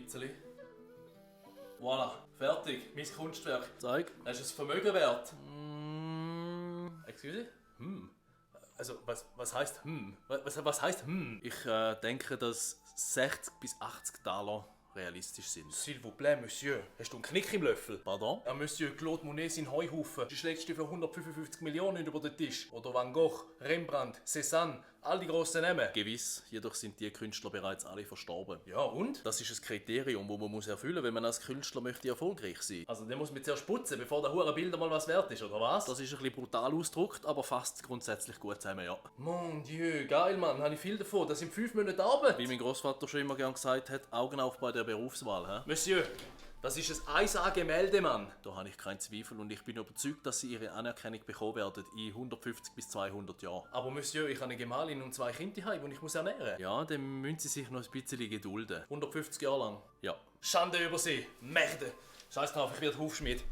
bisschen. Voilà, fertig. Mein Kunstwerk. Zeig. Hast du es Vermögen wert? Excuse? Also, was heisst Was heisst Ich denke, dass 60 bis 80 Dollar realistisch sind. S'il vous plaît, Monsieur. Hast du einen Knick im Löffel? Pardon? Monsieur Claude Monet sein Heuhaufen. Die schlägst du für 155 Millionen über den Tisch. Oder Van Gogh, Rembrandt, Cézanne, all die grossen Namen. Gewiss, jedoch sind die Künstler bereits alle verstorben. Ja, und? Das ist ein Kriterium, das man muss erfüllen muss, wenn man als Künstler möchte erfolgreich sein. Also, der muss mich zuerst putzen, bevor der hure Bilder mal was wert ist, oder was? Das ist ein bisschen brutal ausgedrückt, aber fasst grundsätzlich gut zusammen, ja. Mon Dieu, geil, Mann. Habe ich viel davon. Das sind 5 Monate Arbeit. Wie mein Großvater schon immer gern gesagt hat, Augen auf bei der Berufswahl. He? Monsieur, das ist ein 1A-Gemälde, Mann. Da habe ich keinen Zweifel und ich bin überzeugt, dass sie ihre Anerkennung bekommen werden in 150 bis 200 Jahren. Aber Monsieur, ich habe eine Gemahlin und 2 Kinder daheim, die ich muss ernähren. Ja, dann müssen sie sich noch ein bisschen gedulden. 150 Jahre lang. Ja. Schande über sie. Merde. Scheiß drauf, ich werde Hufschmied.